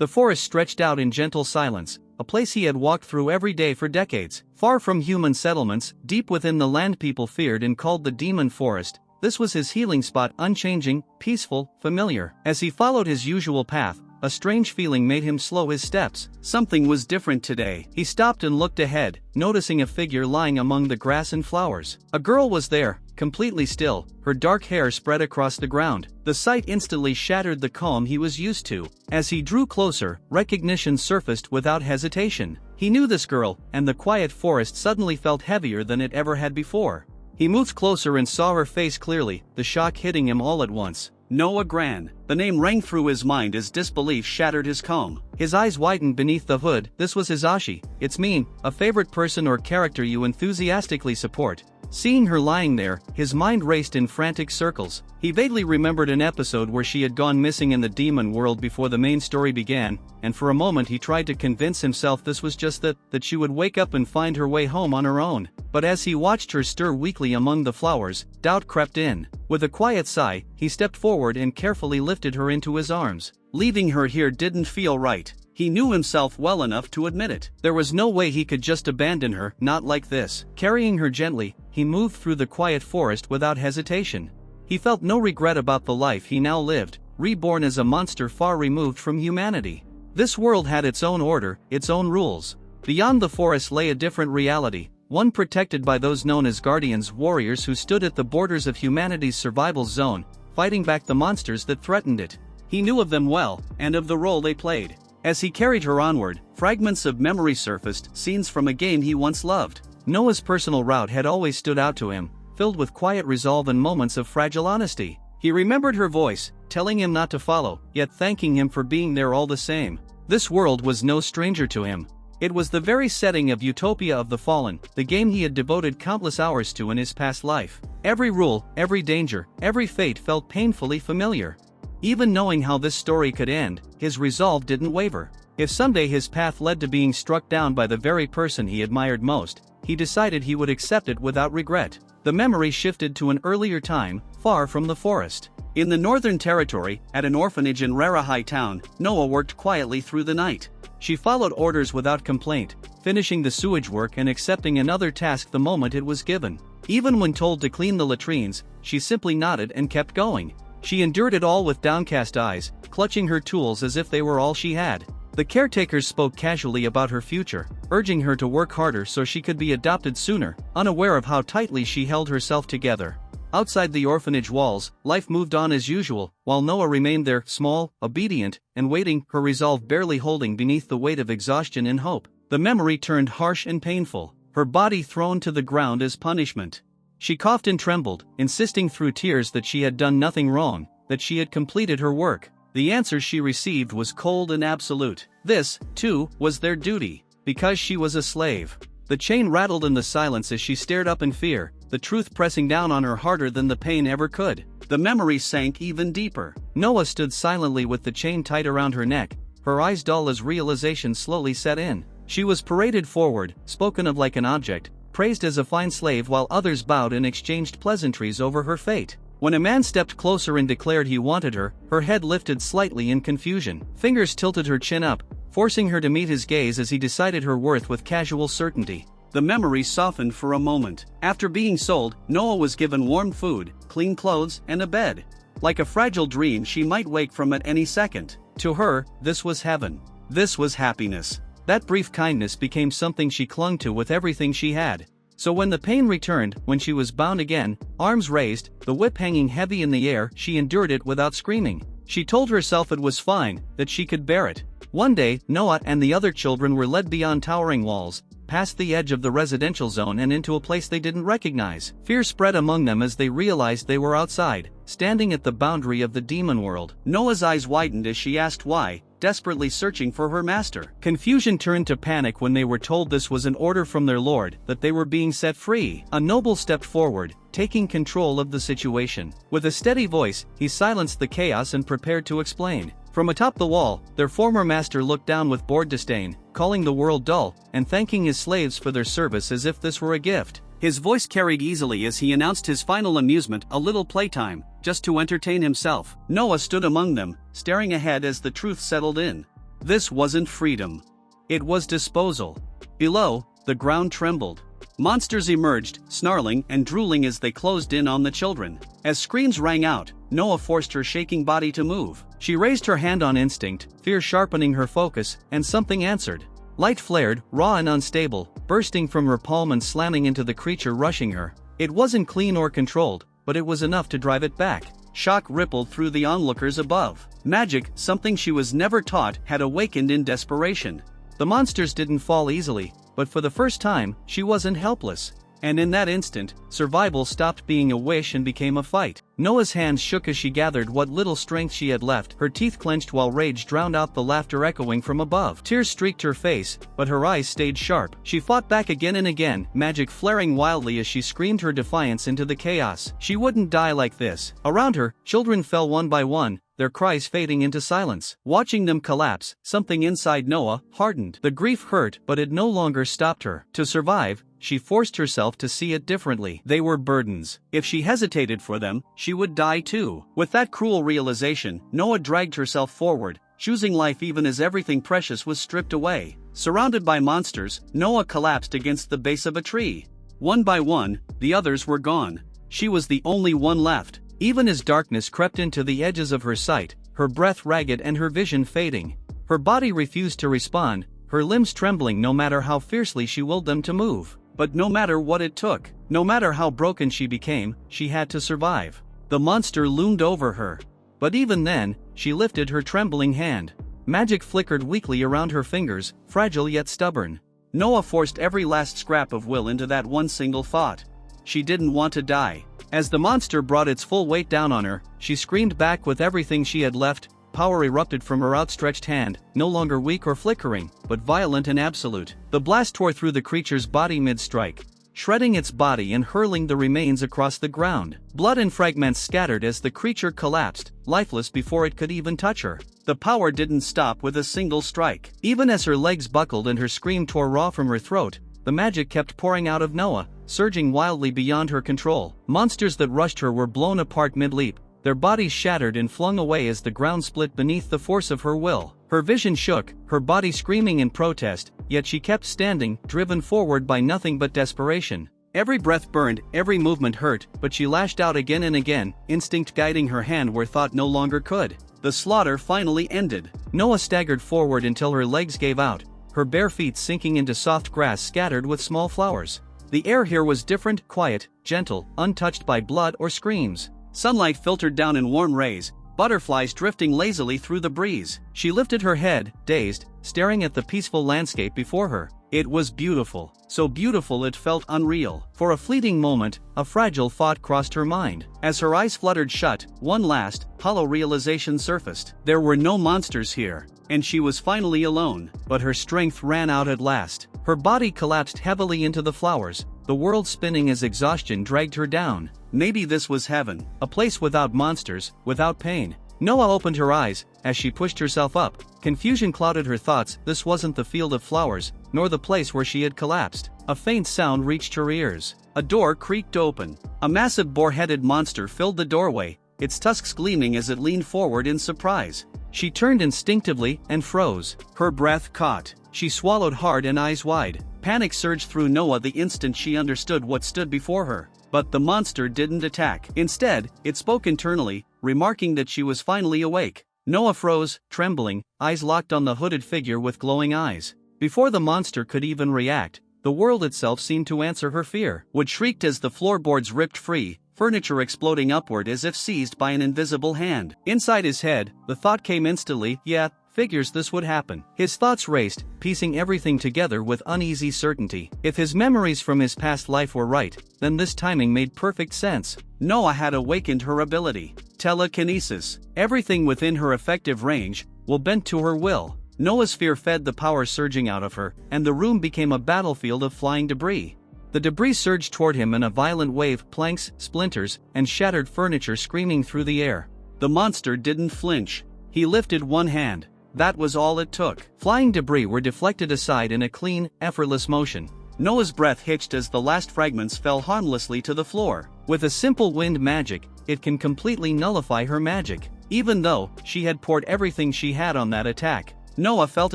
The forest stretched out in gentle silence, a place he had walked through every day for decades. Far from human settlements, deep within the land people feared and called the Demon Forest, this was his healing spot, unchanging, peaceful, familiar. As he followed his usual path, a strange feeling made him slow his steps. Something was different today. He stopped and looked ahead, noticing a figure lying among the grass and flowers. A girl was there, completely still, her dark hair spread across the ground. The sight instantly shattered the calm he was used to. As he drew closer, recognition surfaced without hesitation. He knew this girl, and the quiet forest suddenly felt heavier than it ever had before. He moved closer and saw her face clearly, the shock hitting him all at once. Noah Gran. The name rang through his mind as disbelief shattered his calm. His eyes widened beneath the hood. This was his Oshi. It's mean, a favorite person or character you enthusiastically support. Seeing her lying there, his mind raced in frantic circles. He vaguely remembered an episode where she had gone missing in the demon world before the main story began, and for a moment he tried to convince himself this was just that she would wake up and find her way home on her own. But as he watched her stir weakly among the flowers, doubt crept in. With a quiet sigh, he stepped forward and carefully lifted her into his arms. Leaving her here didn't feel right. He knew himself well enough to admit it. There was no way he could just abandon her, not like this. Carrying her gently, he moved through the quiet forest without hesitation. He felt no regret about the life he now lived, reborn as a monster far removed from humanity. This world had its own order, its own rules. Beyond the forest lay a different reality, one protected by those known as guardians, warriors who stood at the borders of humanity's survival zone, fighting back the monsters that threatened it. He knew of them well, and of the role they played. As he carried her onward, fragments of memory surfaced, scenes from a game he once loved. Noah's personal route had always stood out to him, filled with quiet resolve and moments of fragile honesty. He remembered her voice, telling him not to follow, yet thanking him for being there all the same. This world was no stranger to him. It was the very setting of Utopia of the Fallen, the game he had devoted countless hours to in his past life. Every rule, every danger, every fate felt painfully familiar. Even knowing how this story could end, his resolve didn't waver. If someday his path led to being struck down by the very person he admired most, he decided he would accept it without regret. The memory shifted to an earlier time, far from the forest. In the Northern Territory, at an orphanage in Rarahai town, Noah worked quietly through the night. She followed orders without complaint, finishing the sewage work and accepting another task the moment it was given. Even when told to clean the latrines, she simply nodded and kept going. She endured it all with downcast eyes, clutching her tools as if they were all she had. The caretakers spoke casually about her future, urging her to work harder so she could be adopted sooner, unaware of how tightly she held herself together. Outside the orphanage walls, life moved on as usual, while Noah remained there, small, obedient, and waiting, her resolve barely holding beneath the weight of exhaustion and hope. The memory turned harsh and painful, her body thrown to the ground as punishment. She coughed and trembled, insisting through tears that she had done nothing wrong, that she had completed her work. The answer she received was cold and absolute. This, too, was their duty, because she was a slave. The chain rattled in the silence as she stared up in fear, the truth pressing down on her harder than the pain ever could. The memory sank even deeper. Noah stood silently with the chain tight around her neck, her eyes dull as realization slowly set in. She was paraded forward, spoken of like an object, praised as a fine slave while others bowed and exchanged pleasantries over her fate. When a man stepped closer and declared he wanted her, her head lifted slightly in confusion. Fingers tilted her chin up, forcing her to meet his gaze as he decided her worth with casual certainty. The memory softened for a moment. After being sold, Noah was given warm food, clean clothes, and a bed. Like a fragile dream she might wake from at any second. To her, this was heaven. This was happiness. That brief kindness became something she clung to with everything she had. So when the pain returned, when she was bound again, arms raised, the whip hanging heavy in the air, she endured it without screaming. She told herself it was fine, that she could bear it. One day, Noah and the other children were led beyond towering walls, past the edge of the residential zone and into a place they didn't recognize. Fear spread among them as they realized they were outside, standing at the boundary of the demon world. Noah's eyes widened as she asked why, desperately searching for her master. Confusion turned to panic when they were told this was an order from their lord, that they were being set free. A noble stepped forward, taking control of the situation. With a steady voice, he silenced the chaos and prepared to explain. From atop the wall, their former master looked down with bored disdain, calling the world dull, and thanking his slaves for their service as if this were a gift. His voice carried easily as he announced his final amusement, a little playtime, just to entertain himself. Noah stood among them, staring ahead as the truth settled in. This wasn't freedom. It was disposal. Below, the ground trembled. Monsters emerged, snarling and drooling as they closed in on the children. As screams rang out, Noah forced her shaking body to move. She raised her hand on instinct, fear sharpening her focus, and something answered. Light flared, raw and unstable, bursting from her palm and slamming into the creature rushing her. It wasn't clean or controlled, but it was enough to drive it back. Shock rippled through the onlookers above. Magic, something she was never taught, had awakened in desperation. The monsters didn't fall easily, but for the first time, she wasn't helpless. And in that instant, survival stopped being a wish and became a fight. Noah's hands shook as she gathered what little strength she had left, her teeth clenched while rage drowned out the laughter echoing from above. Tears streaked her face, but her eyes stayed sharp. She fought back again and again, magic flaring wildly as she screamed her defiance into the chaos. She wouldn't die like this. Around her, children fell one by one, their cries fading into silence. Watching them collapse, something inside Noah hardened. The grief hurt, but it no longer stopped her. To survive, she forced herself to see it differently. They were burdens. If she hesitated for them, she would die too. With that cruel realization, Noah dragged herself forward, choosing life even as everything precious was stripped away. Surrounded by monsters, Noah collapsed against the base of a tree. One by one, the others were gone. She was the only one left. Even as darkness crept into the edges of her sight, her breath ragged and her vision fading. Her body refused to respond, her limbs trembling no matter how fiercely she willed them to move. But no matter what it took, no matter how broken she became, she had to survive. The monster loomed over her. But even then, she lifted her trembling hand. Magic flickered weakly around her fingers, fragile yet stubborn. Noah forced every last scrap of will into that one single thought. She didn't want to die. As the monster brought its full weight down on her, she screamed back with everything she had left. Power erupted from her outstretched hand, no longer weak or flickering, but violent and absolute. The blast tore through the creature's body mid-strike, shredding its body and hurling the remains across the ground. Blood and fragments scattered as the creature collapsed, lifeless before it could even touch her. The power didn't stop with a single strike. Even as her legs buckled and her scream tore raw from her throat, the magic kept pouring out of Noah, surging wildly beyond her control. Monsters that rushed her were blown apart mid-leap, their bodies shattered and flung away as the ground split beneath the force of her will. Her vision shook, her body screaming in protest, yet she kept standing, driven forward by nothing but desperation. Every breath burned, every movement hurt, but she lashed out again and again, instinct guiding her hand where thought no longer could. The slaughter finally ended. Noah staggered forward until her legs gave out, her bare feet sinking into soft grass scattered with small flowers. The air here was different, quiet, gentle, untouched by blood or screams. Sunlight filtered down in warm rays, butterflies drifting lazily through the breeze. She lifted her head, dazed, staring at the peaceful landscape before her. It was beautiful, so beautiful it felt unreal. For a fleeting moment, a fragile thought crossed her mind. As her eyes fluttered shut, one last, hollow realization surfaced. There were no monsters here, and she was finally alone. But her strength ran out at last. Her body collapsed heavily into the flowers, the world spinning as exhaustion dragged her down. Maybe this was heaven, a place without monsters, without pain. Noah opened her eyes, as she pushed herself up. Confusion clouded her thoughts. This wasn't the field of flowers, nor the place where she had collapsed. A faint sound reached her ears. A door creaked open. A massive boar-headed monster filled the doorway, its tusks gleaming as it leaned forward in surprise. She turned instinctively and froze. Her breath caught. She swallowed hard and eyes wide. Panic surged through Noah the instant she understood what stood before her. But the monster didn't attack. Instead, it spoke internally, remarking that she was finally awake. Noah froze, trembling, eyes locked on the hooded figure with glowing eyes. Before the monster could even react, the world itself seemed to answer her fear. Wood shrieked as the floorboards ripped free, furniture exploding upward as if seized by an invisible hand. Inside his head, the thought came instantly, yeah, figures this would happen. His thoughts raced, piecing everything together with uneasy certainty. If his memories from his past life were right, then this timing made perfect sense. Noah had awakened her ability. Telekinesis. Everything within her effective range, will bend to her will. Noah's fear fed the power surging out of her, and the room became a battlefield of flying debris. The debris surged toward him in a violent wave, planks, splinters, and shattered furniture screaming through the air. The monster didn't flinch. He lifted one hand. That was all it took. Flying debris were deflected aside in a clean, effortless motion. Noah's breath hitched as the last fragments fell harmlessly to the floor. With a simple wind magic, it can completely nullify her magic. Even though she had poured everything she had on that attack, Noah felt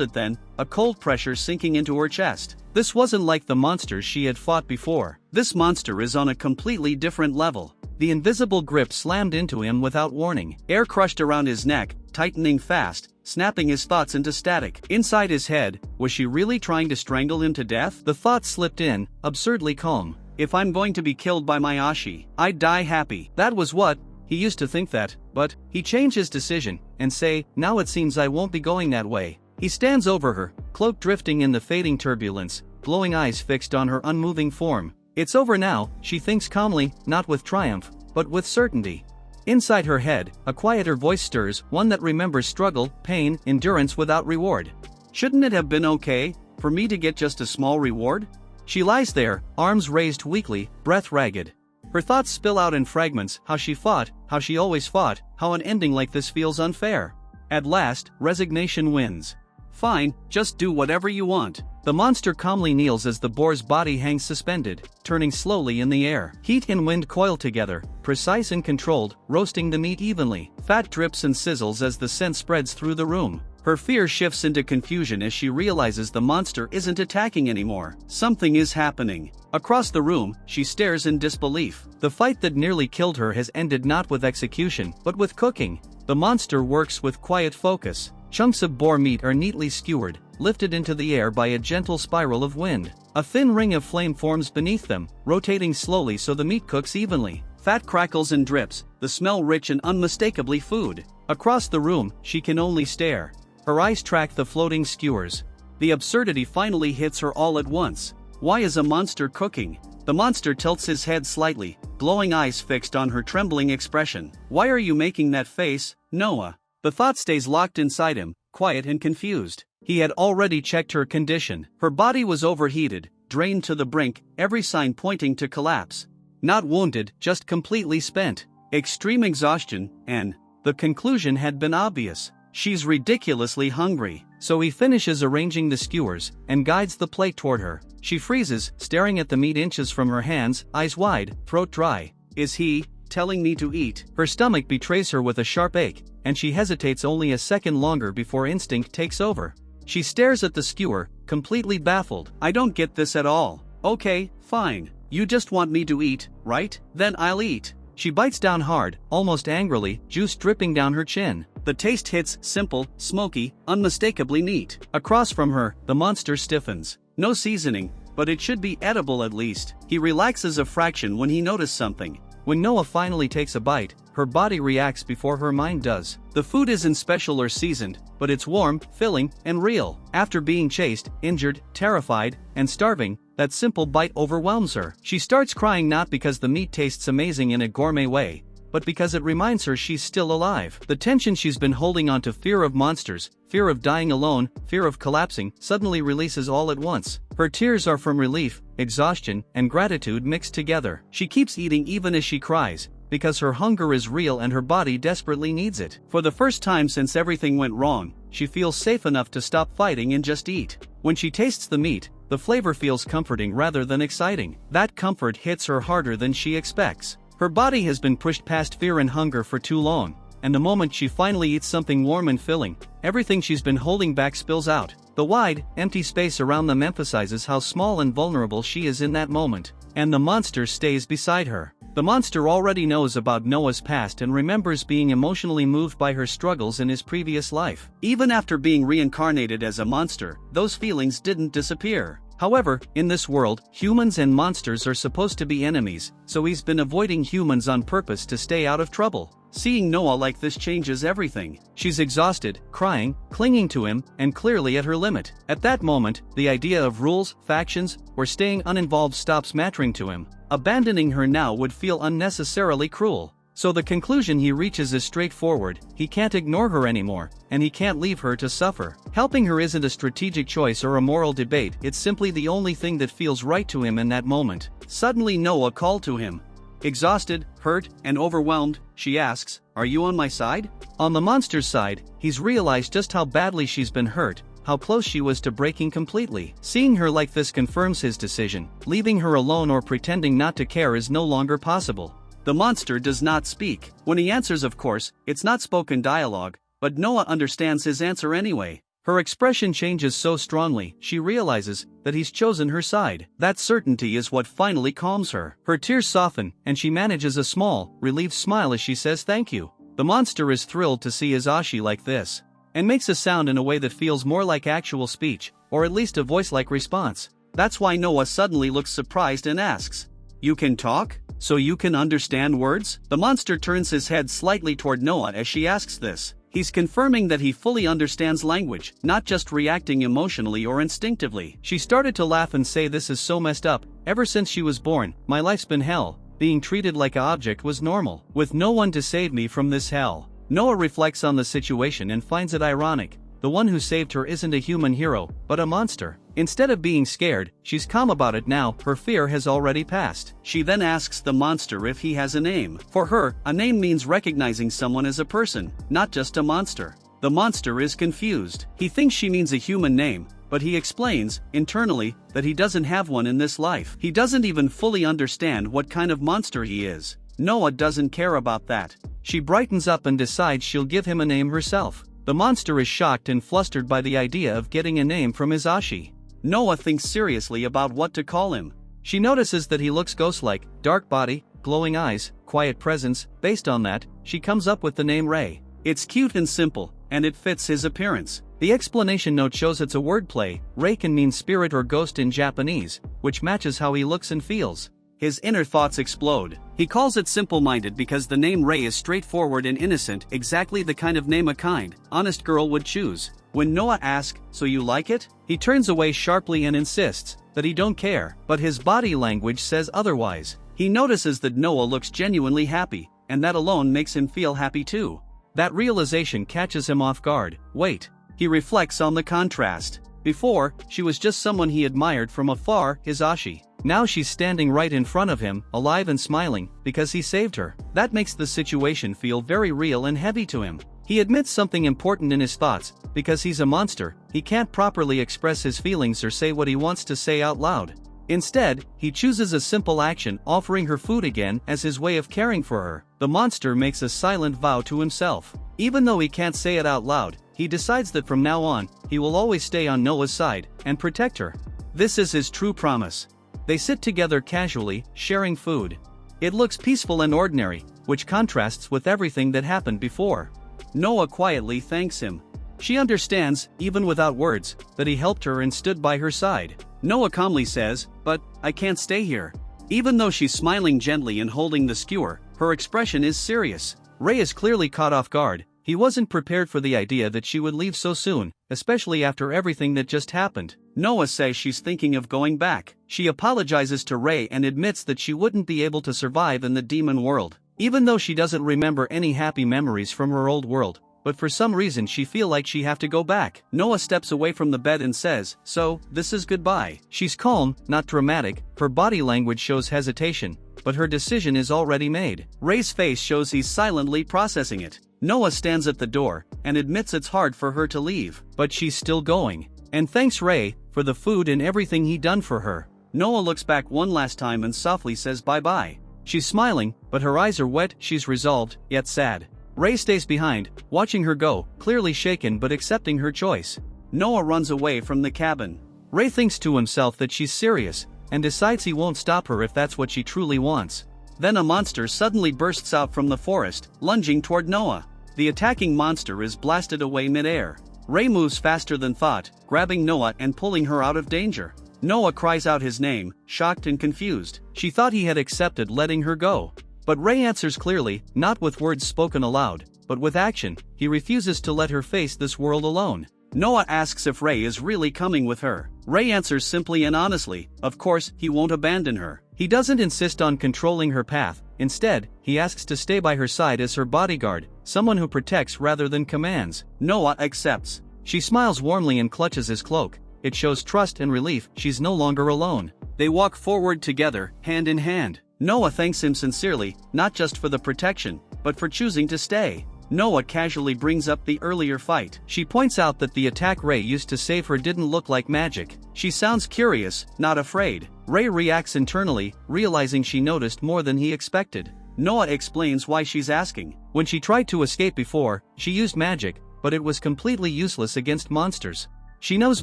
it then, a cold pressure sinking into her chest. This wasn't like the monsters she had fought before. This monster is on a completely different level. The invisible grip slammed into him without warning. Air crushed around his neck, tightening fast, snapping his thoughts into static. Inside his head, was she really trying to strangle him to death? The thought slipped in, absurdly calm. If I'm going to be killed by my Oshi, I'd die happy. That was what he used to think that, but he changed his decision and say, now it seems I won't be going that way. He stands over her, cloak drifting in the fading turbulence, glowing eyes fixed on her unmoving form. It's over now, she thinks calmly, not with triumph, but with certainty. Inside her head, a quieter voice stirs, one that remembers struggle, pain, endurance without reward. Shouldn't it have been okay for me to get just a small reward? She lies there, arms raised weakly, breath ragged. Her thoughts spill out in fragments, how she fought, how she always fought, how an ending like this feels unfair. At last, resignation wins. Fine, just do whatever you want. The monster calmly kneels as the boar's body hangs suspended, turning slowly in the air. Heat and wind coil together, precise and controlled, roasting the meat evenly. Fat drips and sizzles as the scent spreads through the room. Her fear shifts into confusion as she realizes the monster isn't attacking anymore. Something is happening. Across the room, she stares in disbelief. The fight that nearly killed her has ended not with execution, but with cooking. The monster works with quiet focus. Chunks of boar meat are neatly skewered, lifted into the air by a gentle spiral of wind. A thin ring of flame forms beneath them, rotating slowly so the meat cooks evenly. Fat crackles and drips, the smell rich and unmistakably food. Across the room, she can only stare. Her eyes track the floating skewers. The absurdity finally hits her all at once. Why is a monster cooking? The monster tilts his head slightly, glowing eyes fixed on her trembling expression. Why are you making that face, Noah? The thought stays locked inside him, quiet and confused. He had already checked her condition. Her body was overheated, drained to the brink, every sign pointing to collapse. Not wounded, just completely spent. Extreme exhaustion, and the conclusion had been obvious. She's ridiculously hungry. So he finishes arranging the skewers and guides the plate toward her. She freezes, staring at the meat inches from her hands, eyes wide, throat dry. Is he telling me to eat? Her stomach betrays her with a sharp ache, and she hesitates only a second longer before instinct takes over. She stares at the skewer, completely baffled. I don't get this at all. Okay, fine. You just want me to eat, right? Then I'll eat. She bites down hard, almost angrily, juice dripping down her chin. The taste hits, simple, smoky, unmistakably neat. Across from her, the monster stiffens. No seasoning, but it should be edible at least. He relaxes a fraction when he notices something. When Noah finally takes a bite, her body reacts before her mind does. The food isn't special or seasoned, but it's warm, filling, and real. After being chased, injured, terrified, and starving, that simple bite overwhelms her. She starts crying not because the meat tastes amazing in a gourmet way, but because it reminds her she's still alive. The tension she's been holding onto, fear of monsters, fear of dying alone, fear of collapsing, suddenly releases all at once. Her tears are from relief, exhaustion, and gratitude mixed together. She keeps eating even as she cries, because her hunger is real and her body desperately needs it. For the first time since everything went wrong, she feels safe enough to stop fighting and just eat. When she tastes the meat, the flavor feels comforting rather than exciting. That comfort hits her harder than she expects. Her body has been pushed past fear and hunger for too long, and the moment she finally eats something warm and filling, everything she's been holding back spills out. The wide, empty space around them emphasizes how small and vulnerable she is in that moment, and the monster stays beside her. The monster already knows about Noah's past and remembers being emotionally moved by her struggles in his previous life. Even after being reincarnated as a monster, those feelings didn't disappear. However, in this world, humans and monsters are supposed to be enemies, so he's been avoiding humans on purpose to stay out of trouble. Seeing Noah like this changes everything. She's exhausted, crying, clinging to him, and clearly at her limit. At that moment, the idea of rules, factions, or staying uninvolved stops mattering to him. Abandoning her now would feel unnecessarily cruel. So the conclusion he reaches is straightforward: he can't ignore her anymore, and he can't leave her to suffer. Helping her isn't a strategic choice or a moral debate, it's simply the only thing that feels right to him in that moment. Suddenly Noah called to him. Exhausted, hurt, and overwhelmed, she asks, "Are you on my side?" On the monster's side, he's realized just how badly she's been hurt, how close she was to breaking completely. Seeing her like this confirms his decision. Leaving her alone or pretending not to care is no longer possible. The monster does not speak. When he answers, of course, it's not spoken dialogue, but Noah understands his answer anyway. Her expression changes so strongly, she realizes that he's chosen her side. That certainty is what finally calms her. Her tears soften, and she manages a small, relieved smile as she says thank you. The monster is thrilled to see his Oshi like this, and makes a sound in a way that feels more like actual speech, or at least a voice-like response. That's why Noah suddenly looks surprised and asks, "You can talk? So you can understand words?" The monster turns his head slightly toward Noah as she asks this. He's confirming that he fully understands language, not just reacting emotionally or instinctively. She started to laugh and say, "This is so messed up. Ever since she was born, my life's been hell. Being treated like an object was normal, with no one to save me from this hell." Noah reflects on the situation and finds it ironic. The one who saved her isn't a human hero, but a monster. Instead of being scared, she's calm about it now. Her fear has already passed. She then asks the monster if he has a name. For her, a name means recognizing someone as a person, not just a monster. The monster is confused. He thinks she means a human name, but he explains, internally, that he doesn't have one in this life. He doesn't even fully understand what kind of monster he is. Noah doesn't care about that. She brightens up and decides she'll give him a name herself. The monster is shocked and flustered by the idea of getting a name from his Oshi. Noah thinks seriously about what to call him. She notices that he looks ghost-like, dark body, glowing eyes, quiet presence. Based on that, she comes up with the name Rei. It's cute and simple, and it fits his appearance. The explanation note shows it's a wordplay. Rei can mean spirit or ghost in Japanese, which matches how he looks and feels. His inner thoughts explode. He calls it simple-minded because the name Rei is straightforward and innocent, exactly the kind of name a kind, honest girl would choose. When Noah asks, "So you like it?" he turns away sharply and insists that he don't care, but his body language says otherwise. He notices that Noah looks genuinely happy, and that alone makes him feel happy too. That realization catches him off guard. Wait. He reflects on the contrast. Before, she was just someone he admired from afar, his Oshi. Now she's standing right in front of him, alive and smiling, because he saved her. That makes the situation feel very real and heavy to him. He admits something important in his thoughts. Because he's a monster, he can't properly express his feelings or say what he wants to say out loud. Instead, he chooses a simple action, offering her food again, as his way of caring for her. The monster makes a silent vow to himself. Even though he can't say it out loud, he decides that from now on, he will always stay on Noah's side and protect her. This is his true promise. They sit together casually, sharing food. It looks peaceful and ordinary, which contrasts with everything that happened before. Noah quietly thanks him. She understands, even without words, that he helped her and stood by her side. Noah calmly says, "But I can't stay here." Even though she's smiling gently and holding the skewer, her expression is serious. Rei is clearly caught off guard. He wasn't prepared for the idea that she would leave so soon, especially after everything that just happened. Noah says she's thinking of going back. She apologizes to Rei and admits that she wouldn't be able to survive in the demon world. Even though she doesn't remember any happy memories from her old world, but for some reason she feel like she have to go back. Noah steps away from the bed and says, "So, this is goodbye." She's calm, not dramatic. Her body language shows hesitation, but her decision is already made. Rei's face shows he's silently processing it. Noah stands at the door and admits it's hard for her to leave, but she's still going, and thanks Rei for the food and everything he done for her. Noah looks back one last time and softly says bye-bye. She's smiling, but her eyes are wet. She's resolved, yet sad. Rei stays behind, watching her go, clearly shaken but accepting her choice. Noah runs away from the cabin. Rei thinks to himself that she's serious, and decides he won't stop her if that's what she truly wants. Then a monster suddenly bursts out from the forest, lunging toward Noah. The attacking monster is blasted away mid-air. Rei moves faster than thought, grabbing Noah and pulling her out of danger. Noah cries out his name, shocked and confused. She thought he had accepted letting her go. But Rei answers clearly, not with words spoken aloud, but with action. He refuses to let her face this world alone. Noah asks if Rei is really coming with her. Rei answers simply and honestly, of course, he won't abandon her. He doesn't insist on controlling her path. Instead, he asks to stay by her side as her bodyguard, someone who protects rather than commands. Noah accepts. She smiles warmly and clutches his cloak. It shows trust and relief. She's no longer alone. They walk forward together, hand in hand. Noah thanks him sincerely, not just for the protection, but for choosing to stay. Noah casually brings up the earlier fight. She points out that the attack Rei used to save her didn't look like magic. She sounds curious, not afraid. Rei reacts internally, realizing she noticed more than he expected. Noah explains why she's asking. When she tried to escape before, she used magic, but it was completely useless against monsters. She knows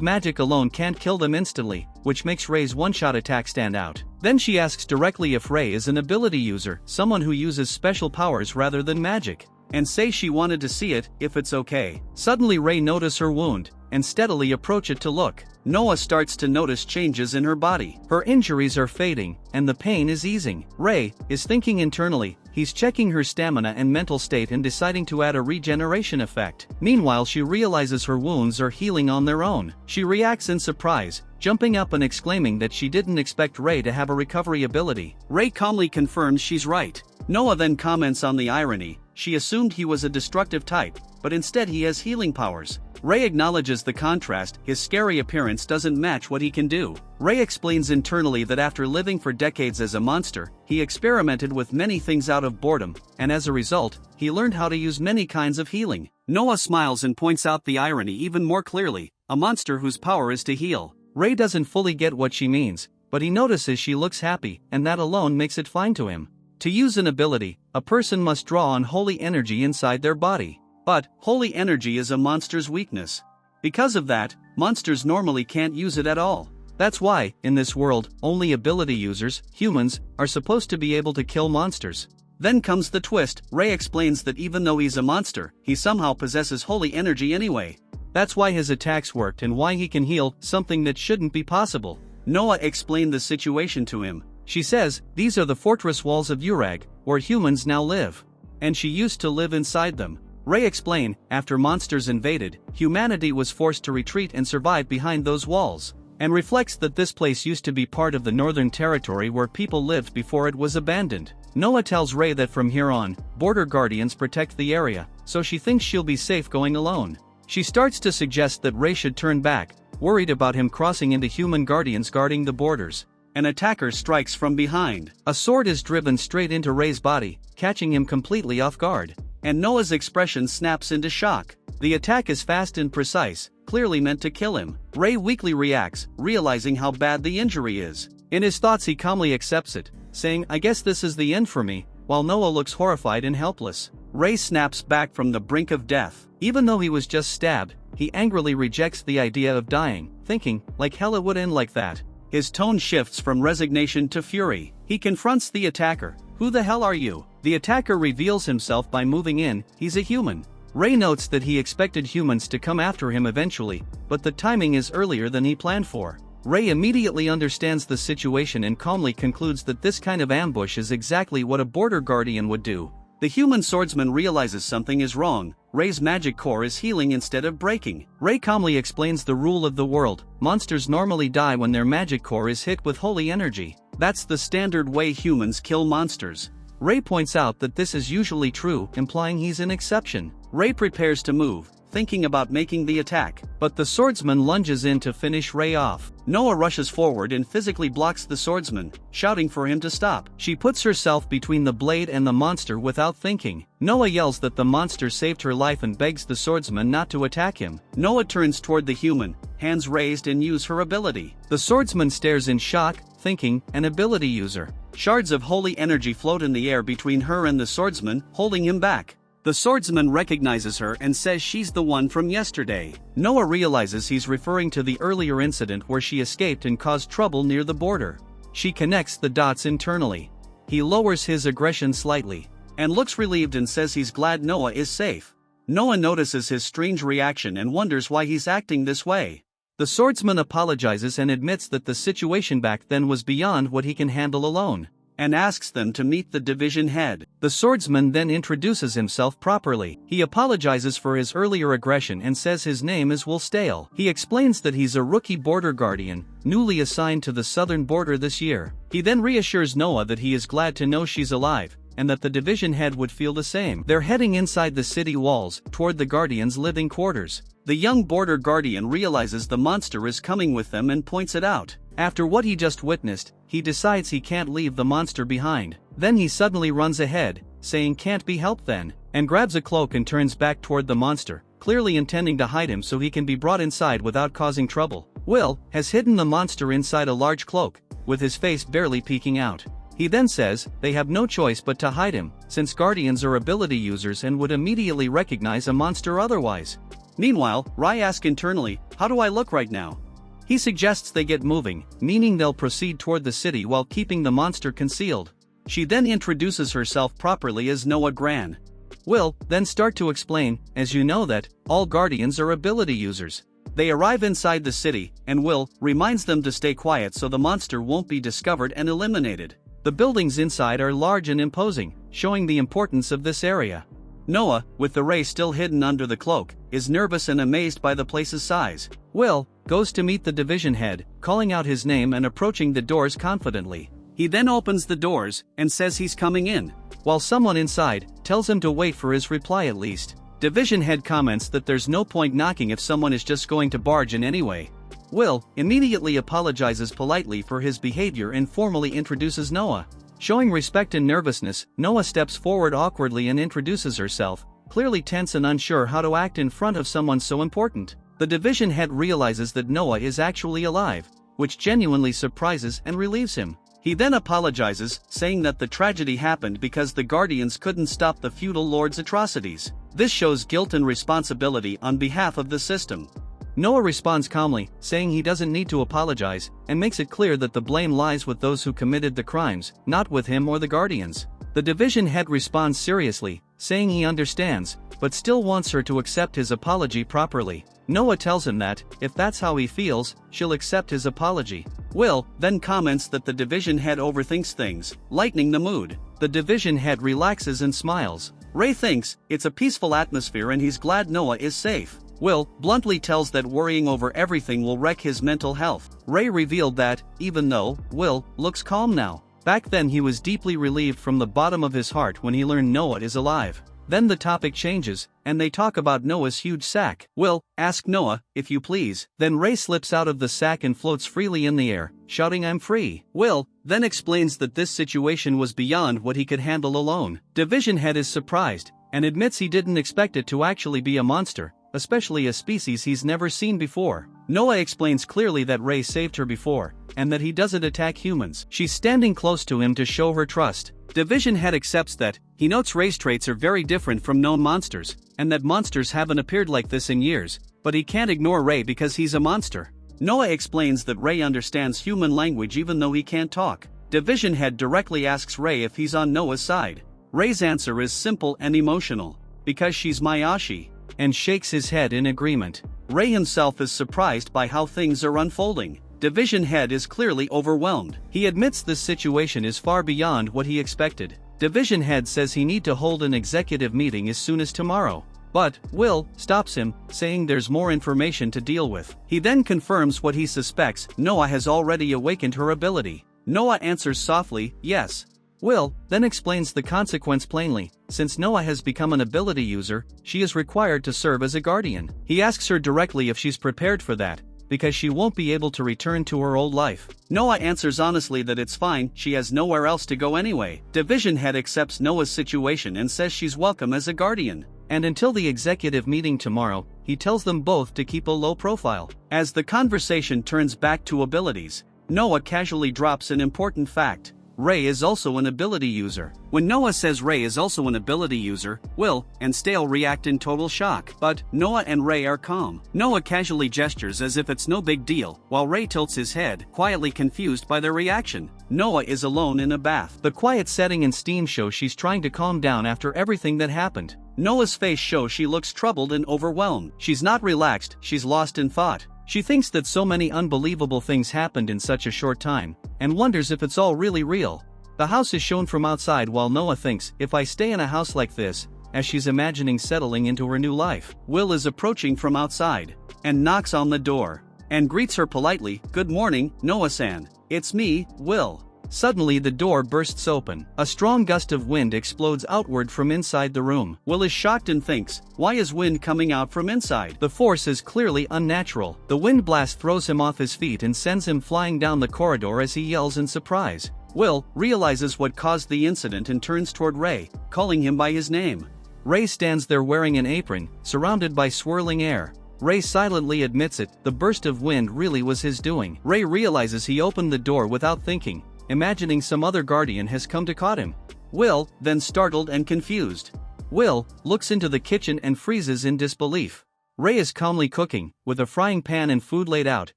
magic alone can't kill them instantly, which makes Rei's one-shot attack stand out. Then she asks directly if Rei is an ability user, someone who uses special powers rather than magic, and says she wanted to see it, if it's okay. Suddenly Rei notices her wound, and steadily approach it to look. Noah starts to notice changes in her body. Her injuries are fading, and the pain is easing. Rei is thinking internally. He's checking her stamina and mental state and deciding to add a regeneration effect. Meanwhile, she realizes her wounds are healing on their own. She reacts in surprise, jumping up and exclaiming that she didn't expect Rei to have a recovery ability. Rei calmly confirms she's right. Noah then comments on the irony. She assumed he was a destructive type, but instead he has healing powers. Rei acknowledges the contrast. His scary appearance doesn't match what he can do. Rei explains internally that after living for decades as a monster, he experimented with many things out of boredom, and as a result, he learned how to use many kinds of healing. Noah smiles and points out the irony even more clearly, a monster whose power is to heal. Rei doesn't fully get what she means, but he notices she looks happy, and that alone makes it fine to him. To use an ability, a person must draw on holy energy inside their body. But, holy energy is a monster's weakness. Because of that, monsters normally can't use it at all. That's why, in this world, only ability users, humans, are supposed to be able to kill monsters. Then comes the twist. Rei explains that even though he's a monster, he somehow possesses holy energy anyway. That's why his attacks worked and why he can heal, something that shouldn't be possible. Noah explained the situation to him. She says, these are the fortress walls of Urag, where humans now live. And she used to live inside them. Rei explained, after monsters invaded, humanity was forced to retreat and survive behind those walls, and reflects that this place used to be part of the northern territory where people lived before it was abandoned. Noah tells Rei that from here on, border guardians protect the area, so she thinks she'll be safe going alone. She starts to suggest that Rei should turn back, worried about him crossing into human guardians guarding the borders. An attacker strikes from behind. A sword is driven straight into Rei's body, catching him completely off guard. And Noah's expression snaps into shock. The attack is fast and precise, clearly meant to kill him. Rei weakly reacts, realizing how bad the injury is. In his thoughts he calmly accepts it, saying, I guess this is the end for me, while Noah looks horrified and helpless. Rei snaps back from the brink of death. Even though he was just stabbed, he angrily rejects the idea of dying, thinking, like hell it would end like that. His tone shifts from resignation to fury. He confronts the attacker. Who the hell are you? The attacker reveals himself by moving in. He's a human. Rei notes that he expected humans to come after him eventually, but the timing is earlier than he planned for. Rei immediately understands the situation and calmly concludes that this kind of ambush is exactly what a border guardian would do. The human swordsman realizes something is wrong. Rei's magic core is healing instead of breaking. Rei calmly explains the rule of the world. Monsters normally die when their magic core is hit with holy energy. That's the standard way humans kill monsters. Rei points out that this is usually true, implying he's an exception. Rei prepares to move, thinking about making the attack, but the swordsman lunges in to finish Rei off. Noah rushes forward and physically blocks the swordsman, shouting for him to stop. She puts herself between the blade and the monster without thinking. Noah yells that the monster saved her life and begs the swordsman not to attack him. Noah turns toward the human, hands raised and use her ability. The swordsman stares in shock, thinking, an ability user. Shards of holy energy float in the air between her and the swordsman, holding him back. The swordsman recognizes her and says she's the one from yesterday. Noah realizes he's referring to the earlier incident where she escaped and caused trouble near the border. She connects the dots internally. He lowers his aggression slightly, and looks relieved and says he's glad Noah is safe. Noah notices his strange reaction and wonders why he's acting this way. The swordsman apologizes and admits that the situation back then was beyond what he can handle alone, and asks them to meet the division head. The swordsman then introduces himself properly. He apologizes for his earlier aggression and says his name is Wolstale. He explains that he's a rookie border guardian, newly assigned to the southern border this year. He then reassures Noah that he is glad to know she's alive, and that the division head would feel the same. They're heading inside the city walls, toward the guardians' living quarters. The young border guardian realizes the monster is coming with them and points it out. After what he just witnessed, he decides he can't leave the monster behind. Then he suddenly runs ahead, saying can't be helped then, and grabs a cloak and turns back toward the monster, clearly intending to hide him so he can be brought inside without causing trouble. Will has hidden the monster inside a large cloak, with his face barely peeking out. He then says they have no choice but to hide him, since guardians are ability users and would immediately recognize a monster otherwise. Meanwhile, Rai asks internally, how do I look right now? He suggests they get moving, meaning they'll proceed toward the city while keeping the monster concealed. She then introduces herself properly as Noah Gran. Will then start to explain, as you know that, all guardians are ability users. They arrive inside the city, and Will reminds them to stay quiet so the monster won't be discovered and eliminated. The buildings inside are large and imposing, showing the importance of this area. Noah, with the ray still hidden under the cloak, is nervous and amazed by the place's size. Will goes to meet the division head, calling out his name and approaching the doors confidently. He then opens the doors and says he's coming in, while someone inside tells him to wait for his reply at least. Division head comments that there's no point knocking if someone is just going to barge in anyway. Will immediately apologizes politely for his behavior and formally introduces Noah. Showing respect and nervousness, Noah steps forward awkwardly and introduces herself, clearly tense and unsure how to act in front of someone so important. The division head realizes that Noah is actually alive, which genuinely surprises and relieves him. He then apologizes, saying that the tragedy happened because the Guardians couldn't stop the feudal lord's atrocities. This shows guilt and responsibility on behalf of the system. Noah responds calmly, saying he doesn't need to apologize, and makes it clear that the blame lies with those who committed the crimes, not with him or the Guardians. The division head responds seriously, saying he understands, but still wants her to accept his apology properly. Noah tells him that, if that's how he feels, she'll accept his apology. Will then comments that the division head overthinks things, lightening the mood. The division head relaxes and smiles. Ray thinks it's a peaceful atmosphere and he's glad Noah is safe. Will bluntly tells that worrying over everything will wreck his mental health. Ray revealed that, even though Will looks calm now, back then he was deeply relieved from the bottom of his heart when he learned Noah is alive. Then the topic changes, and they talk about Noah's huge sack. Will asks Noah, if you please. Then Ray slips out of the sack and floats freely in the air, shouting I'm free. Will then explains that this situation was beyond what he could handle alone. Division head is surprised, and admits he didn't expect it to actually be a monster, especially a species he's never seen before. Noah explains clearly that Ray saved her before, and that he doesn't attack humans. She's standing close to him to show her trust. Division head accepts that, he notes Ray's traits are very different from known monsters, and that monsters haven't appeared like this in years, but he can't ignore Ray because he's a monster. Noah explains that Ray understands human language even though he can't talk. Division head directly asks Ray if he's on Noah's side. Ray's answer is simple and emotional, because she's my Oshi, and shakes his head in agreement. Ray himself is surprised by how things are unfolding. Division head is clearly overwhelmed. He admits this situation is far beyond what he expected. Division head says he need to hold an executive meeting as soon as tomorrow. But Will stops him, saying there's more information to deal with. He then confirms what he suspects, Noah has already awakened her ability. Noah answers softly, yes. Will then explains the consequence plainly. Since Noah has become an ability user, she is required to serve as a guardian. He asks her directly if she's prepared for that, because she won't be able to return to her old life. Noah answers honestly that it's fine, she has nowhere else to go anyway. Division head accepts Noah's situation and says she's welcome as a guardian. And until the executive meeting tomorrow, he tells them both to keep a low profile. As the conversation turns back to abilities, Noah casually drops an important fact. Ray is also an ability user. When Noah says Ray is also an ability user, Will and Stale react in total shock. But Noah and Ray are calm. Noah casually gestures as if it's no big deal, while Ray tilts his head, quietly confused by their reaction. Noah is alone in a bath. The quiet setting and steam show she's trying to calm down after everything that happened. Noah's face shows she looks troubled and overwhelmed. She's not relaxed, she's lost in thought. She thinks that so many unbelievable things happened in such a short time, and wonders if it's all really real. The house is shown from outside while Noah thinks, if I stay in a house like this, as she's imagining settling into her new life. Will is approaching from outside, and knocks on the door, and greets her politely, good morning, Noah-san. It's me, Will. Suddenly the door bursts open. A strong gust of wind explodes outward from inside the room. Will is shocked and thinks, why is wind coming out from inside? The force is clearly unnatural. The wind blast throws him off his feet and sends him flying down the corridor as he yells in surprise. Will realizes what caused the incident and turns toward Ray, calling him by his name. Ray stands there wearing an apron, surrounded by swirling air. Ray silently admits it, the burst of wind really was his doing. Ray realizes he opened the door without thinking, imagining some other guardian has come to caught him. Will, then startled and confused. Will looks into the kitchen and freezes in disbelief. Ray is calmly cooking, with a frying pan and food laid out,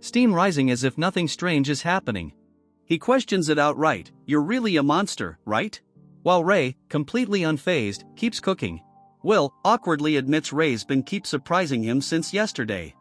steam rising as if nothing strange is happening. He questions it outright, "You're really a monster, right?" While Ray, completely unfazed, keeps cooking. Will awkwardly admits Ray's been keep surprising him since yesterday.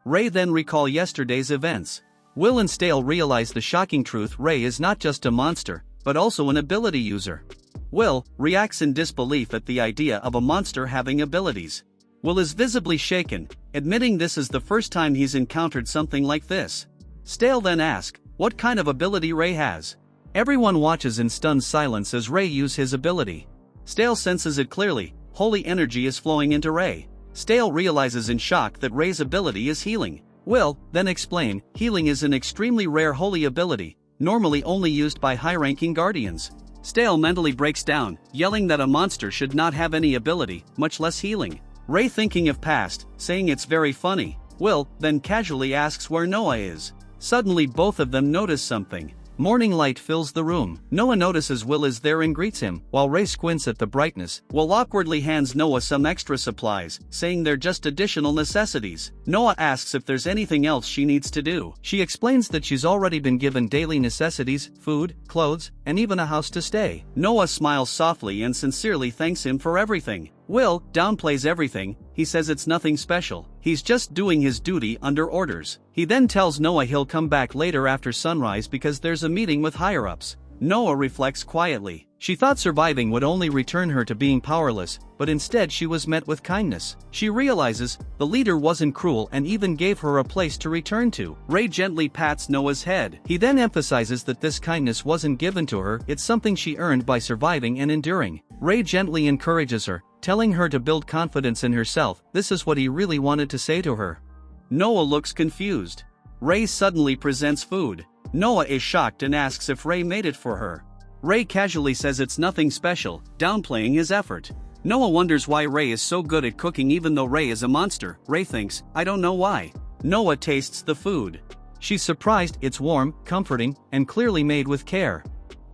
Ray then recall yesterday's events. Will and Stale realize the shocking truth: Ray is not just a monster, but also an ability user. Will reacts in disbelief at the idea of a monster having abilities. Will is visibly shaken, admitting this is the first time he's encountered something like this. Stale then asks what kind of ability Ray has. Everyone watches in stunned silence as Ray uses his ability. Stale senses it clearly: holy energy is flowing into Ray. Stale realizes in shock that Ray's ability is healing. Will then explain healing is an extremely rare holy ability, normally only used by high-ranking guardians. Stale mentally breaks down, yelling that a monster should not have any ability, much less healing. Ray thinking of past, saying it's very funny. Will then casually asks where Noah is. Suddenly both of them notice something. Morning light fills the room. Noah notices Will is there and greets him, while Ray squints at the brightness. Will awkwardly hands Noah some extra supplies, saying they're just additional necessities. Noah asks if there's anything else she needs to do. She explains that she's already been given daily necessities, food, clothes, and even a house to stay. Noah smiles softly and sincerely thanks him for everything. Will downplays everything. He says it's nothing special, he's just doing his duty under orders. He then tells Noah he'll come back later after sunrise because there's a meeting with higher-ups. Noah reflects quietly. She thought surviving would only return her to being powerless, but instead she was met with kindness. She realizes the leader wasn't cruel and even gave her a place to return to. Ray gently pats Noah's head. He then emphasizes that this kindness wasn't given to her, it's something she earned by surviving and enduring. Ray gently encourages her, telling her to build confidence in herself. This is what he really wanted to say to her. Noah looks confused. Ray suddenly presents food. Noah is shocked and asks if Ray made it for her. Ray casually says it's nothing special, downplaying his effort. Noah wonders why Ray is so good at cooking even though Ray is a monster. Ray thinks, I don't know why. Noah tastes the food. She's surprised, it's warm, comforting, and clearly made with care.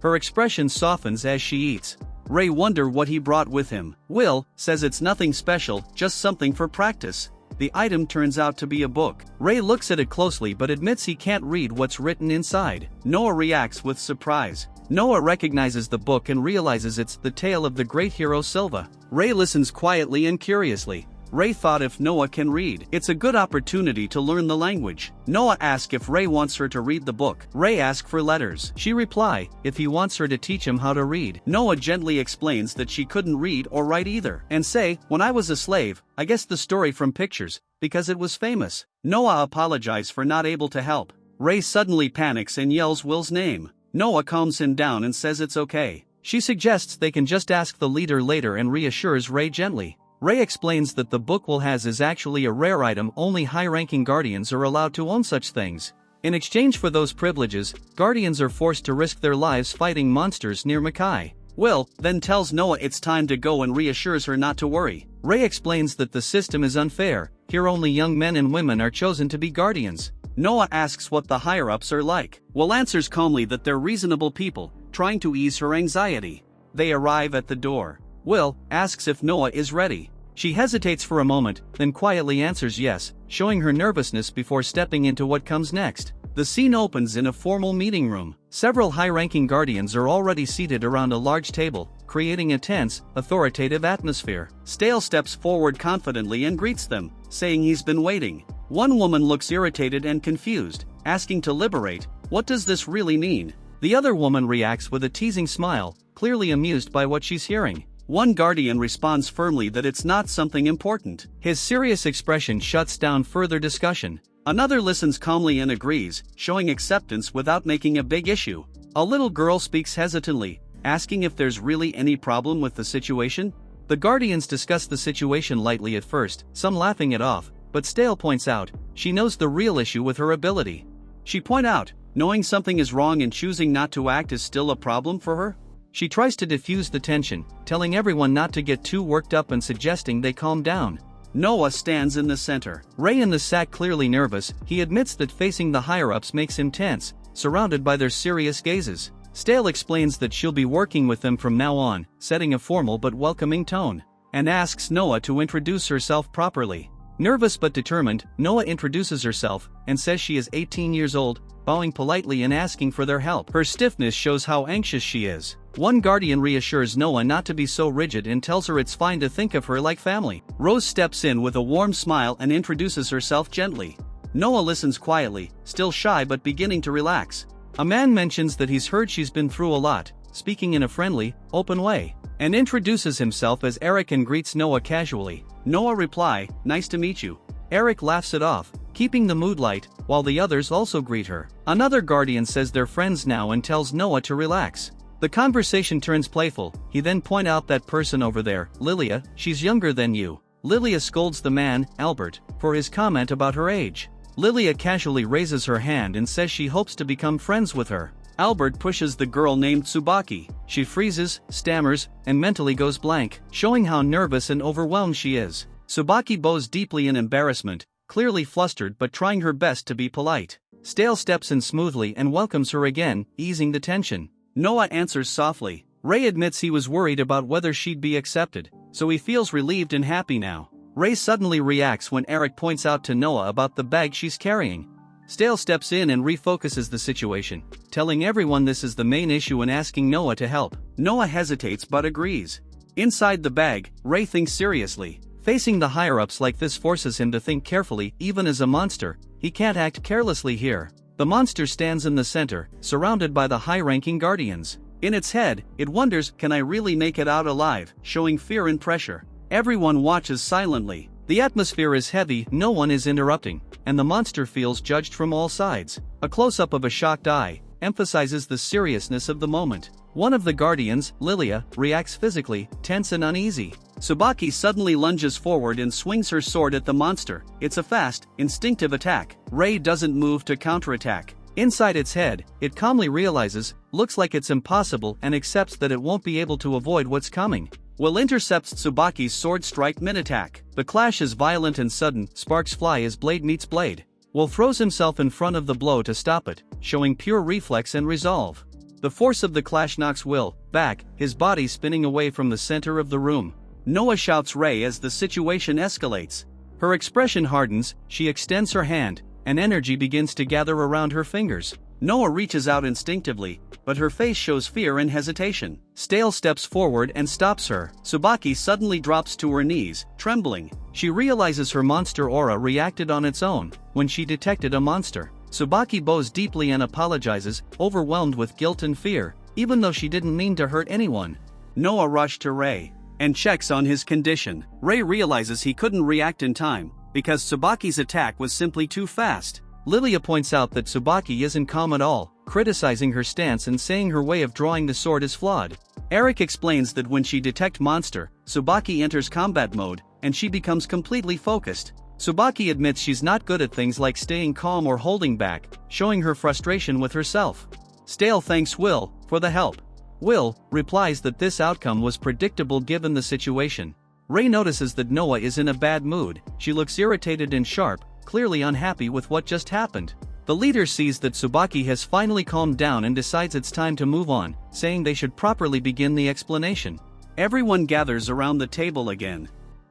Her expression softens as she eats. Ray wonders what he brought with him. Will says it's nothing special, just something for practice. The item turns out to be a book. Ray looks at it closely but admits he can't read what's written inside. Noah reacts with surprise. Noah recognizes the book and realizes it's the tale of the great hero Silva. Ray listens quietly and curiously. Ray thought if Noah can read, it's a good opportunity to learn the language. Noah asks if Ray wants her to read the book. Ray asks for letters. She replies if he wants her to teach him how to read. Noah gently explains that she couldn't read or write either, and say, when I was a slave, I guessed the story from pictures, because it was famous. Noah apologizes for not able to help. Ray suddenly panics and yells Will's name. Noah calms him down and says it's okay. She suggests they can just ask the leader later and reassures Ray gently. Ray explains that the book Will has is actually a rare item, only high-ranking guardians are allowed to own such things. In exchange for those privileges, guardians are forced to risk their lives fighting monsters near Makai. Will then tells Noah it's time to go and reassures her not to worry. Ray explains that the system is unfair, here only young men and women are chosen to be guardians. Noah asks what the higher-ups are like. Will answers calmly that they're reasonable people, trying to ease her anxiety. They arrive at the door. Will asks if Noah is ready. She hesitates for a moment, then quietly answers yes, showing her nervousness before stepping into what comes next. The scene opens in a formal meeting room. Several high-ranking guardians are already seated around a large table, creating a tense, authoritative atmosphere. Stale steps forward confidently and greets them, saying he's been waiting. One woman looks irritated and confused, asking to liberate. What does this really mean? The other woman reacts with a teasing smile, clearly amused by what she's hearing. One guardian responds firmly that it's not something important. His serious expression shuts down further discussion. Another listens calmly and agrees, showing acceptance without making a big issue. A little girl speaks hesitantly, asking if there's really any problem with the situation. The guardians discuss the situation lightly at first, some laughing it off, but Stale points out, she knows the real issue with her ability. She points out, knowing something is wrong and choosing not to act is still a problem for her. She tries to diffuse the tension, telling everyone not to get too worked up and suggesting they calm down. Noah stands in the center. Ray in the sack clearly nervous, he admits that facing the higher-ups makes him tense, surrounded by their serious gazes. Stale explains that she'll be working with them from now on, setting a formal but welcoming tone, and asks Noah to introduce herself properly. Nervous but determined, Noah introduces herself and says she is 18 years old, bowing politely and asking for their help. Her stiffness shows how anxious she is. One guardian reassures Noah not to be so rigid and tells her it's fine to think of her like family. Rose steps in with a warm smile and introduces herself gently. Noah listens quietly, still shy but beginning to relax. A man mentions that he's heard she's been through a lot, speaking in a friendly, open way, and introduces himself as Eric and greets Noah casually. Noah reply, "Nice to meet you." Eric laughs it off, keeping the mood light, while the others also greet her. Another guardian says they're friends now and tells Noah to relax. The conversation turns playful. He then points out that person over there, Lilia, she's younger than you. Lilia scolds the man, Albert, for his comment about her age. Lilia casually raises her hand and says she hopes to become friends with her. Albert pushes the girl named Tsubaki. She freezes, stammers, and mentally goes blank, showing how nervous and overwhelmed she is. Tsubaki bows deeply in embarrassment, clearly flustered but trying her best to be polite. Stale steps in smoothly and welcomes her again, easing the tension. Noah answers softly. Ray admits he was worried about whether she'd be accepted, so he feels relieved and happy now. Ray suddenly reacts when Eric points out to Noah about the bag she's carrying. Stale steps in and refocuses the situation, telling everyone this is the main issue and asking Noah to help. Noah hesitates but agrees. Inside the bag, Ray thinks seriously. Facing the higher-ups like this forces him to think carefully. Even as a monster, he can't act carelessly here. The monster stands in the center, surrounded by the high-ranking guardians. In its head, it wonders, can I really make it out alive, showing fear and pressure. Everyone watches silently. The atmosphere is heavy, no one is interrupting, and the monster feels judged from all sides. A close-up of a shocked eye emphasizes the seriousness of the moment. One of the guardians, Lilia, reacts physically, tense and uneasy. Tsubaki suddenly lunges forward and swings her sword at the monster. It's a fast, instinctive attack. Ray doesn't move to counterattack. Inside its head, it calmly realizes, looks like it's impossible, and accepts that it won't be able to avoid what's coming. Will intercepts Tsubaki's sword strike mid-attack. The clash is violent and sudden, sparks fly as blade meets blade. Will throws himself in front of the blow to stop it, showing pure reflex and resolve. The force of the clash knocks Will back, his body spinning away from the center of the room. Noah shouts Ray as the situation escalates. Her expression hardens, she extends her hand, and energy begins to gather around her fingers. Noah reaches out instinctively, but her face shows fear and hesitation. Stale steps forward and stops her. Tsubaki suddenly drops to her knees, trembling. She realizes her monster aura reacted on its own when she detected a monster. Tsubaki bows deeply and apologizes, overwhelmed with guilt and fear, even though she didn't mean to hurt anyone. Noah rushes to Ray and checks on his condition. Ray realizes he couldn't react in time because Tsubaki's attack was simply too fast. Lilia points out that Tsubaki isn't calm at all, criticizing her stance and saying her way of drawing the sword is flawed. Eric explains that when she detects monster, Tsubaki enters combat mode, and she becomes completely focused. Tsubaki admits she's not good at things like staying calm or holding back, showing her frustration with herself. Stale thanks Will for the help. Will replies that this outcome was predictable given the situation. Ray notices that Noah is in a bad mood. She looks irritated and sharp, clearly unhappy with what just happened. The leader sees that Tsubaki has finally calmed down and decides it's time to move on, saying they should properly begin the explanation. Everyone gathers around the table again.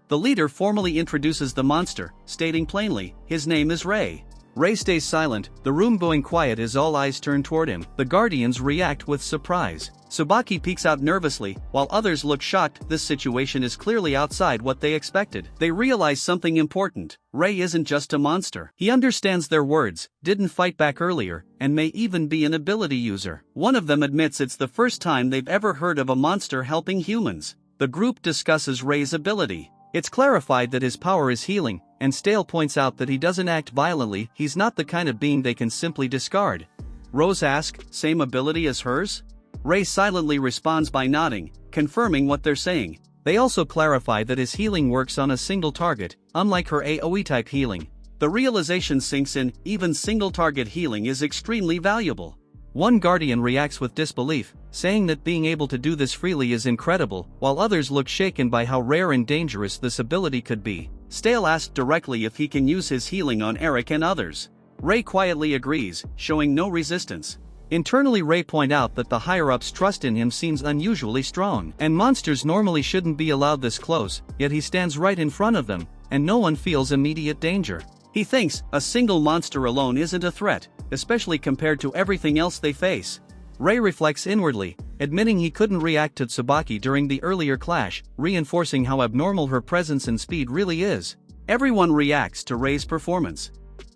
The leader formally introduces the monster, stating plainly, his name is Ray. Ray stays silent, the room going quiet as all eyes turn toward him. The guardians react with surprise. Tsubaki peeks out nervously, while others look shocked. This situation is clearly outside what they expected. They realize something important. Ray isn't just a monster. He understands their words, didn't fight back earlier, and may even be an ability user. One of them admits it's the first time they've ever heard of a monster helping humans. The group discusses Ray's ability. It's clarified that his power is healing, and Stale points out that he doesn't act violently. He's not the kind of being they can simply discard. Rose asks, same ability as hers? Ray silently responds by nodding, confirming what they're saying. They also clarify that his healing works on a single target, unlike her AoE-type healing. The realization sinks in, even single-target healing is extremely valuable. One guardian reacts with disbelief, saying that being able to do this freely is incredible, while others look shaken by how rare and dangerous this ability could be. Stale asks directly if he can use his healing on Eric and others. Ray quietly agrees, showing no resistance. Internally, Ray points out that the higher-ups' trust in him seems unusually strong, and monsters normally shouldn't be allowed this close, yet he stands right in front of them, and no one feels immediate danger. He thinks a single monster alone isn't a threat, especially compared to everything else they face. Rei reflects inwardly, admitting he couldn't react to Tsubaki during the earlier clash, reinforcing how abnormal her presence and speed really is. Everyone reacts to Rei's performance.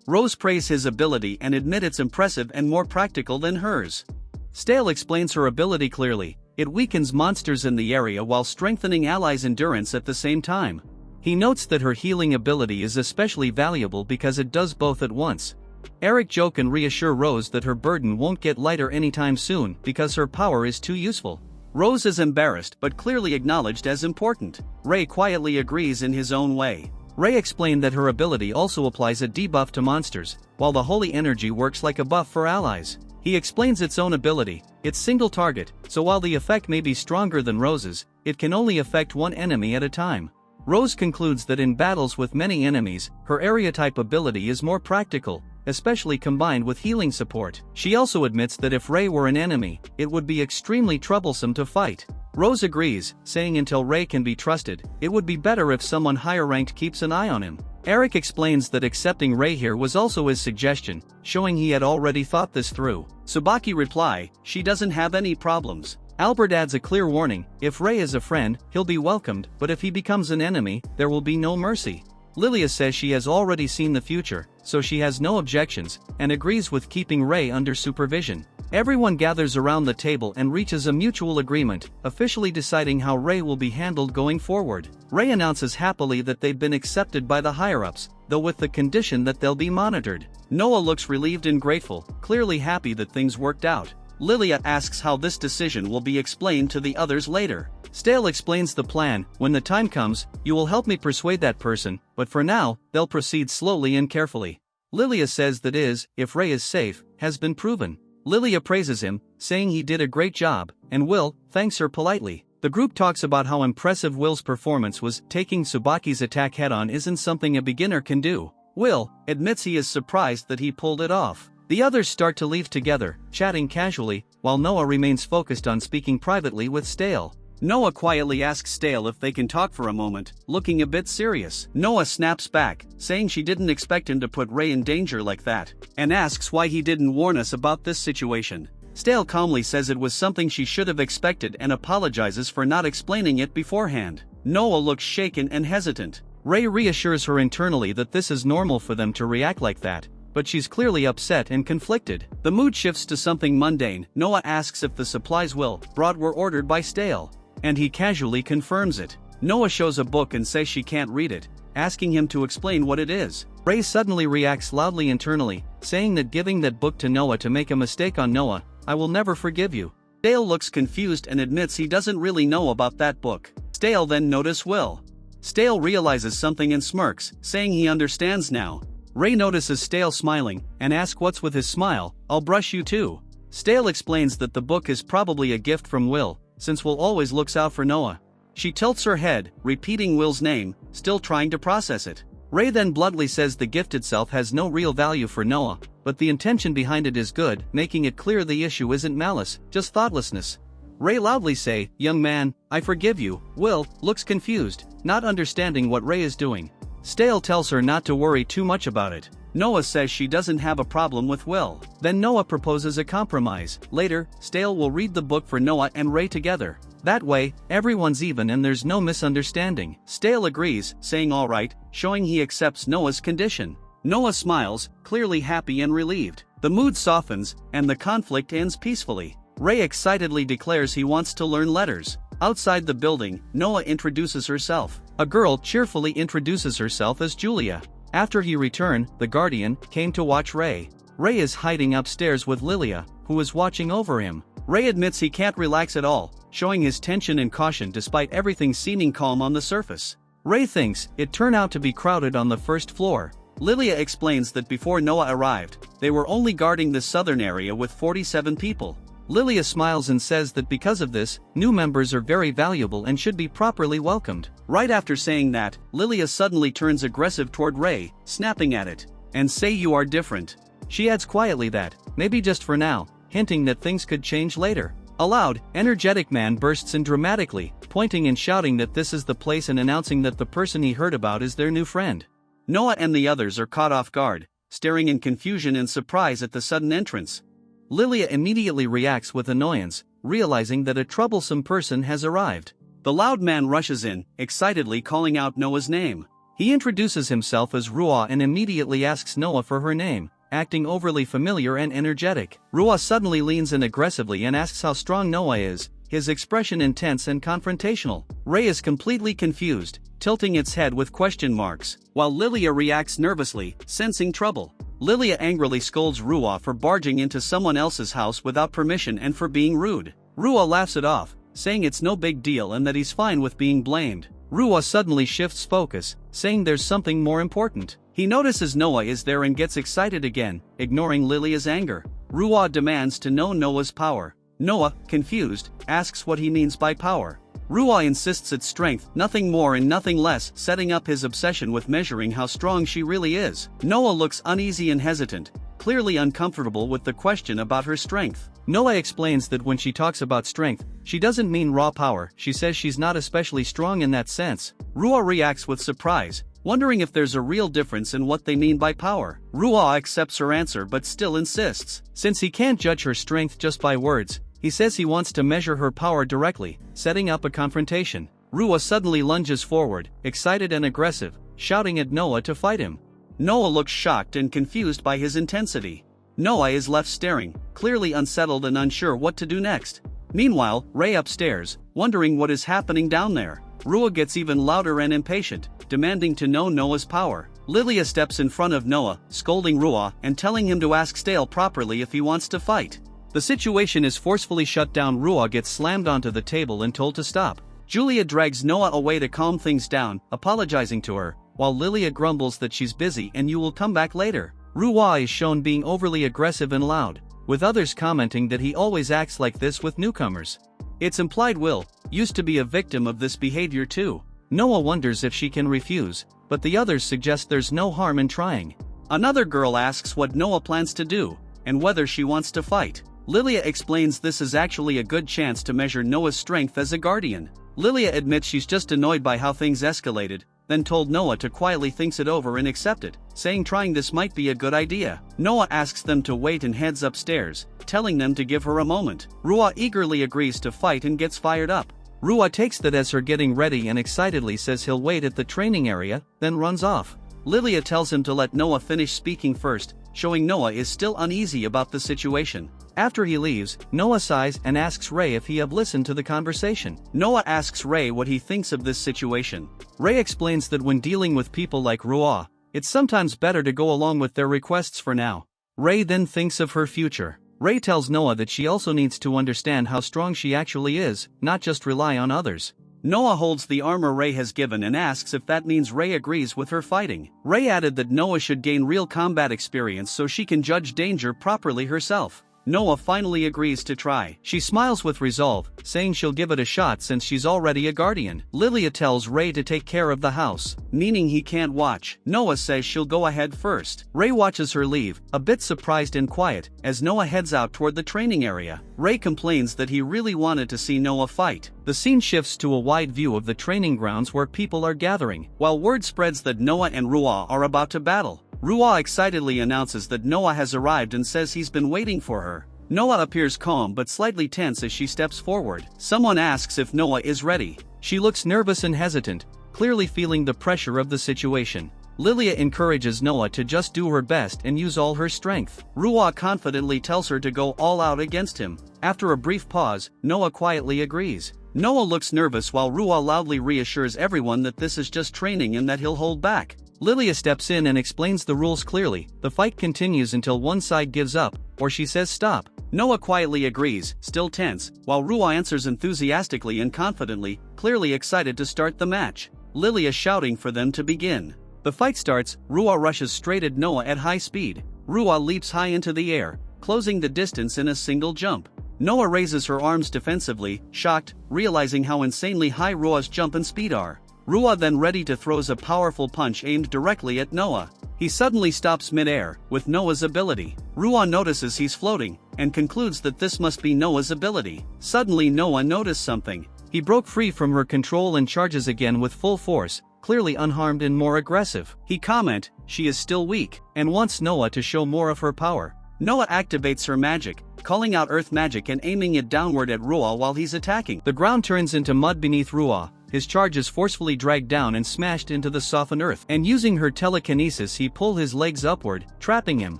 Rose praise his ability and admit it's impressive and more practical than hers. Stale explains her ability clearly. It weakens monsters in the area while strengthening allies' endurance at the same time. He notes that her healing ability is especially valuable because it does both at once. Eric joke and reassure Rose that her burden won't get lighter anytime soon because her power is too useful. Rose is embarrassed but clearly acknowledged as important. Rei quietly agrees in his own way. Rei explained that her ability also applies a debuff to monsters, while the holy energy works like a buff for allies. He explains its own ability, it's single target, so while the effect may be stronger than Rose's, it can only affect one enemy at a time. Rose concludes that in battles with many enemies, her area type ability is more practical, especially combined with healing support. She also admits that if Rei were an enemy, it would be extremely troublesome to fight. Rose agrees, saying until Rei can be trusted, it would be better if someone higher ranked keeps an eye on him. Eric explains that accepting Rei here was also his suggestion, showing he had already thought this through. Tsubaki reply, she doesn't have any problems. Albert adds a clear warning, if Rei is a friend, he'll be welcomed, but if he becomes an enemy, there will be no mercy. Lilia says she has already seen the future, so she has no objections, and agrees with keeping Rei under supervision. Everyone gathers around the table and reaches a mutual agreement, officially deciding how Rei will be handled going forward. Rei announces happily that they've been accepted by the higher-ups, though with the condition that they'll be monitored. Noah looks relieved and grateful, clearly happy that things worked out. Lilia asks how this decision will be explained to the others later. Stale explains the plan, when the time comes, you will help me persuade that person, but for now, they'll proceed slowly and carefully. Lilia says that if Rei is safe, has been proven. Lilia praises him, saying he did a great job, and Will thanks her politely. The group talks about how impressive Will's performance was. Taking Tsubaki's attack head-on isn't something a beginner can do. Will admits he is surprised that he pulled it off. The others start to leave together, chatting casually, while Noah remains focused on speaking privately with Stale. Noah quietly asks Stale if they can talk for a moment, looking a bit serious. Noah snaps back, saying she didn't expect him to put Rei in danger like that, and asks why he didn't warn us about this situation. Stale calmly says it was something she should have expected and apologizes for not explaining it beforehand. Noah looks shaken and hesitant. Rei reassures her internally that this is normal for them to react like that, but she's clearly upset and conflicted. The mood shifts to something mundane. Noah asks if the supplies Will brought were ordered by Stale, and he casually confirms it. Noah shows a book and says she can't read it, asking him to explain what it is. Rei suddenly reacts loudly internally, saying that giving that book to Noah to make a mistake on Noah, I will never forgive you. Stale looks confused and admits he doesn't really know about that book. Stale then notices Will. Stale realizes something and smirks, saying he understands now. Rei notices Stale smiling, and asks what's with his smile. I'll brush you too. Stale explains that the book is probably a gift from Will, since Will always looks out for Noah. She tilts her head, repeating Will's name, still trying to process it. Rei then bluntly says the gift itself has no real value for Noah, but the intention behind it is good, making it clear the issue isn't malice, just thoughtlessness. Rei loudly say, young man, I forgive you. Will looks confused, not understanding what Rei is doing. Stale tells her not to worry too much about it. Noah says she doesn't have a problem with Will. Then Noah proposes a compromise. Later, Stale will read the book for Noah and Rei together. That way, everyone's even and there's no misunderstanding. Stale agrees, saying alright, showing he accepts Noah's condition. Noah smiles, clearly happy and relieved. The mood softens, and the conflict ends peacefully. Rei excitedly declares he wants to learn letters. Outside the building, Noah introduces herself. A girl cheerfully introduces herself as Julia. After he returned, the Guardian came to watch Rei. Rei is hiding upstairs with Lilia, who is watching over him. Rei admits he can't relax at all, showing his tension and caution despite everything seeming calm on the surface. Rei thinks it turned out to be crowded on the first floor. Lilia explains that before Noah arrived, they were only guarding the southern area with 47 people. Lilia smiles and says that because of this, new members are very valuable and should be properly welcomed. Right after saying that, Lilia suddenly turns aggressive toward Rei, snapping at it, and say you are different. She adds quietly that, maybe just for now, hinting that things could change later. A loud, energetic man bursts in dramatically, pointing and shouting that this is the place and announcing that the person he heard about is their new friend. Noah and the others are caught off guard, staring in confusion and surprise at the sudden entrance. Lilia immediately reacts with annoyance, realizing that a troublesome person has arrived. The loud man rushes in, excitedly calling out Noah's name. He introduces himself as Ruah and immediately asks Noah for her name, acting overly familiar and energetic. Ruah suddenly leans in aggressively and asks how strong Noah is, his expression intense and confrontational. Ray is completely confused, tilting its head with question marks, while Lilia reacts nervously, sensing trouble. Lilia angrily scolds Ruah for barging into someone else's house without permission and for being rude. Ruah laughs it off, saying it's no big deal and that he's fine with being blamed. Ruah suddenly shifts focus, saying there's something more important. He notices Noah is there and gets excited again, ignoring Lilia's anger. Ruah demands to know Noah's power. Noah, confused, asks what he means by power. Ruah insists it's strength, nothing more and nothing less, setting up his obsession with measuring how strong she really is. Noah looks uneasy and hesitant, clearly uncomfortable with the question about her strength. Noah explains that when she talks about strength, she doesn't mean raw power. She says she's not especially strong in that sense. Ruah reacts with surprise, wondering if there's a real difference in what they mean by power. Ruah accepts her answer but still insists. Since he can't judge her strength just by words, he says he wants to measure her power directly, setting up a confrontation. Ruah suddenly lunges forward, excited and aggressive, shouting at Noah to fight him. Noah looks shocked and confused by his intensity. Noah is left staring, clearly unsettled and unsure what to do next. Meanwhile, Ray upstairs, wondering what is happening down there. Ruah gets even louder and impatient, demanding to know Noah's power. Lilia steps in front of Noah, scolding Ruah and telling him to ask Stale properly if he wants to fight. The situation is forcefully shut down. Ruah gets slammed onto the table and told to stop. Julia drags Noah away to calm things down, apologizing to her, while Lilia grumbles that she's busy and you will come back later. Ruah is shown being overly aggressive and loud, with others commenting that he always acts like this with newcomers. It's implied Will used to be a victim of this behavior too. Noah wonders if she can refuse, but the others suggest there's no harm in trying. Another girl asks what Noah plans to do, and whether she wants to fight. Lilia explains this is actually a good chance to measure Noah's strength as a guardian. Lilia admits she's just annoyed by how things escalated, then told Noah to quietly think it over and accept it, saying trying this might be a good idea. Noah asks them to wait and heads upstairs, telling them to give her a moment. Ruah eagerly agrees to fight and gets fired up. Ruah takes that as her getting ready and excitedly says he'll wait at the training area, then runs off. Lilia tells him to let Noah finish speaking first, showing Noah is still uneasy about the situation. After he leaves, Noah sighs and asks Ray if he have listened to the conversation. Noah asks Ray what he thinks of this situation. Ray explains that when dealing with people like Ruah, it's sometimes better to go along with their requests for now. Ray then thinks of her future. Ray tells Noah that she also needs to understand how strong she actually is, not just rely on others. Noah holds the armor Ray has given and asks if that means Ray agrees with her fighting. Ray added that Noah should gain real combat experience so she can judge danger properly herself. Noah finally agrees to try. She smiles with resolve, saying she'll give it a shot since she's already a guardian. Lilia tells Ray to take care of the house, meaning he can't watch. Noah says she'll go ahead first. Ray watches her leave, a bit surprised and quiet, as Noah heads out toward the training area. Ray complains that he really wanted to see Noah fight. The scene shifts to a wide view of the training grounds where people are gathering, while word spreads that Noah and Ruah are about to battle. Ruah excitedly announces that Noah has arrived and says he's been waiting for her. Noah appears calm but slightly tense as she steps forward. Someone asks if Noah is ready. She looks nervous and hesitant, clearly feeling the pressure of the situation. Lilia encourages Noah to just do her best and use all her strength. Ruah confidently tells her to go all out against him. After a brief pause, Noah quietly agrees. Noah looks nervous while Ruah loudly reassures everyone that this is just training and that he'll hold back. Lilia steps in and explains the rules clearly. The fight continues until one side gives up, or she says stop. Noah quietly agrees, still tense, while Ruah answers enthusiastically and confidently, clearly excited to start the match. Lilia shouting for them to begin. The fight starts. Ruah rushes straight at Noah at high speed. Ruah leaps high into the air, closing the distance in a single jump. Noah raises her arms defensively, shocked, realizing how insanely high Ruah's jump and speed are. Ruah then ready to throws a powerful punch aimed directly at Noah. He suddenly stops mid-air, with Noah's ability. Ruah notices he's floating, and concludes that this must be Noah's ability. Suddenly Noah noticed something. He broke free from her control and charges again with full force, clearly unharmed and more aggressive. He comment, she is still weak, and wants Noah to show more of her power. Noah activates her magic, calling out earth magic and aiming it downward at Ruah while he's attacking. The ground turns into mud beneath Ruah, his charge is forcefully dragged down and smashed into the softened earth. And using her telekinesis he pulls his legs upward, trapping him.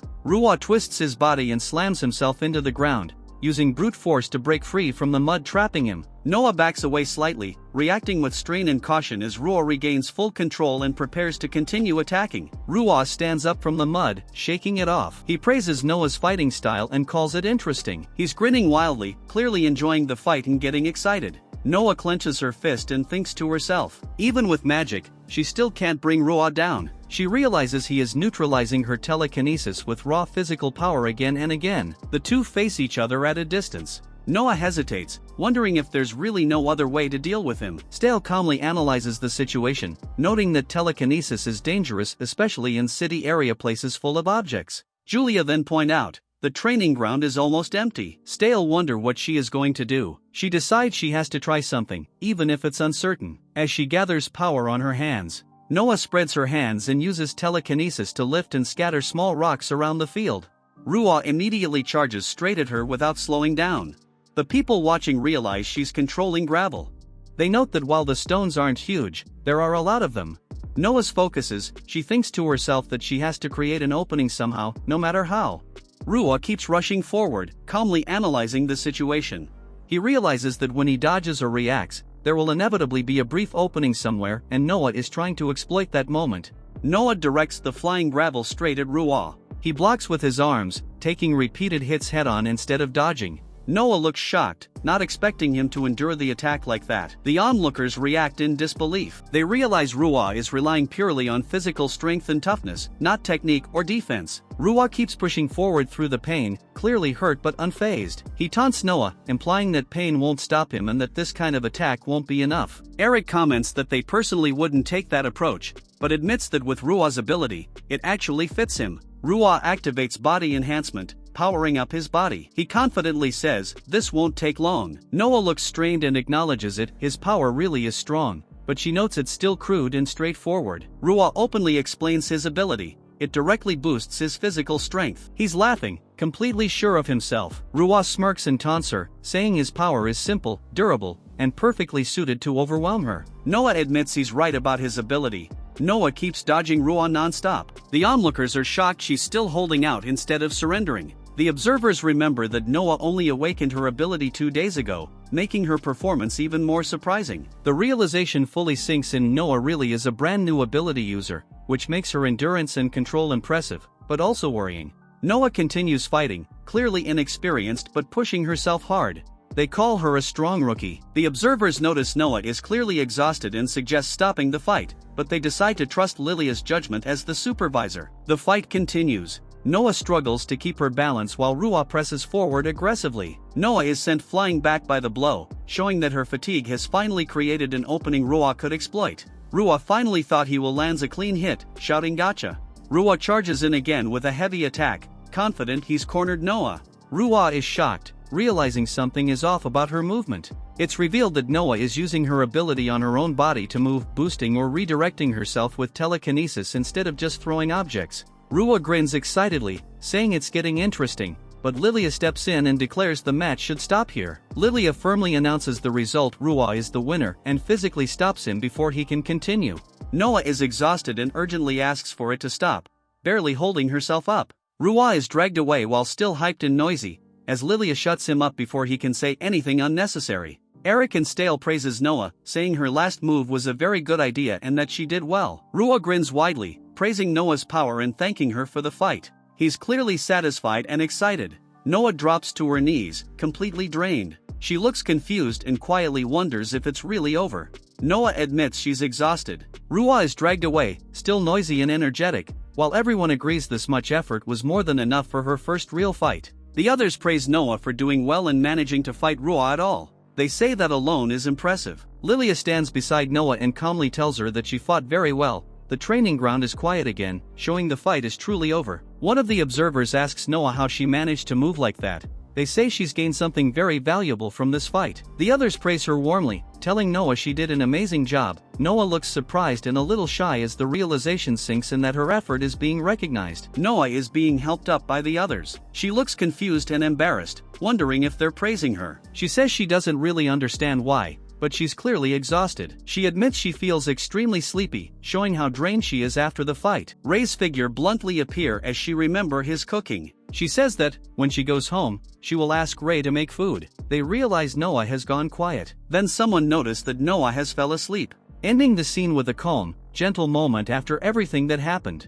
Ruah twists his body and slams himself into the ground, using brute force to break free from the mud trapping him. Noah backs away slightly, reacting with strain and caution as Ruah regains full control and prepares to continue attacking. Ruah stands up from the mud, shaking it off. He praises Noah's fighting style and calls it interesting. He's grinning wildly, clearly enjoying the fight and getting excited. Noah clenches her fist and thinks to herself, even with magic, she still can't bring Ruah down. She realizes he is neutralizing her telekinesis with raw physical power again and again. The two face each other at a distance. Noah hesitates, wondering if there's really no other way to deal with him. Stale calmly analyzes the situation, noting that telekinesis is dangerous especially in city area places full of objects. Julia then point out, the training ground is almost empty. Stale wonder what she is going to do. She decides she has to try something, even if it's uncertain. As she gathers power on her hands, Noah spreads her hands and uses telekinesis to lift and scatter small rocks around the field. Ruah immediately charges straight at her without slowing down. The people watching realize she's controlling gravel. They note that while the stones aren't huge, there are a lot of them. Noah's focuses, she thinks to herself that she has to create an opening somehow, no matter how. Ruah keeps rushing forward, calmly analyzing the situation. He realizes that when he dodges or reacts, there will inevitably be a brief opening somewhere, and Noah is trying to exploit that moment. Noah directs the flying gravel straight at Ruah. He blocks with his arms, taking repeated hits head-on instead of dodging. Noah looks shocked, not expecting him to endure the attack like that. The onlookers react in disbelief. They realize Ruah is relying purely on physical strength and toughness, not technique or defense. Ruah keeps pushing forward through the pain, clearly hurt but unfazed. He taunts Noah, implying that pain won't stop him and that this kind of attack won't be enough. Eric comments that they personally wouldn't take that approach, but admits that with Ruah's ability, it actually fits him. Ruah activates body enhancement, powering up his body. He confidently says, this won't take long. Noah looks strained and acknowledges it, his power really is strong, but she notes it's still crude and straightforward. Ruah openly explains his ability. It directly boosts his physical strength. He's laughing, completely sure of himself. Ruah smirks and taunts her, saying his power is simple, durable, and perfectly suited to overwhelm her. Noah admits he's right about his ability. Noah keeps dodging Ruah non-stop. The onlookers are shocked she's still holding out instead of surrendering. The observers remember that Noah only awakened her ability 2 days ago, making her performance even more surprising. The realization fully sinks in. Noah really is a brand new ability user, which makes her endurance and control impressive, but also worrying. Noah continues fighting, clearly inexperienced but pushing herself hard. They call her a strong rookie. The observers notice Noah is clearly exhausted and suggest stopping the fight, but they decide to trust Lilia's judgment as the supervisor. The fight continues. Noah struggles to keep her balance while Ruah presses forward aggressively. Noah is sent flying back by the blow, showing that her fatigue has finally created an opening Ruah could exploit. Ruah finally thought he will lands a clean hit, shouting gotcha. Ruah charges in again with a heavy attack, confident he's cornered Noah. Ruah is shocked, realizing something is off about her movement. It's revealed that Noah is using her ability on her own body to move, boosting or redirecting herself with telekinesis instead of just throwing objects. Ruah grins excitedly, saying it's getting interesting, but Lilia steps in and declares the match should stop here. Lilia firmly announces the result. Ruah is the winner and physically stops him before he can continue. Noah is exhausted and urgently asks for it to stop, barely holding herself up. Ruah is dragged away while still hyped and noisy, as Lilia shuts him up before he can say anything unnecessary. Eric and Stale praises Noah, saying her last move was a very good idea and that she did well. Ruah grins widely, praising Noah's power and thanking her for the fight. He's clearly satisfied and excited. Noah drops to her knees, completely drained. She looks confused and quietly wonders if it's really over. Noah admits she's exhausted. Ruah is dragged away, still noisy and energetic, while everyone agrees this much effort was more than enough for her first real fight. The others praise Noah for doing well and managing to fight Ruah at all. They say that alone is impressive. Lilia stands beside Noah and calmly tells her that she fought very well. The training ground is quiet again, showing the fight is truly over. One of the observers asks Noah how she managed to move like that, They say she's gained something very valuable from this fight. The others praise her warmly, telling Noah she did an amazing job. Noah looks surprised and a little shy as the realization sinks in that her effort is being recognized. Noah is being helped up by the others. She looks confused and embarrassed, wondering if they're praising her. She says she doesn't really understand why, but she's clearly exhausted. She admits she feels extremely sleepy, showing how drained she is after the fight. Ray's figure bluntly appears as she remembers his cooking. She says that, when she goes home, she will ask Ray to make food. They realize Noah has gone quiet. Then someone noticed that Noah has fell asleep, ending the scene with a calm, gentle moment after everything that happened.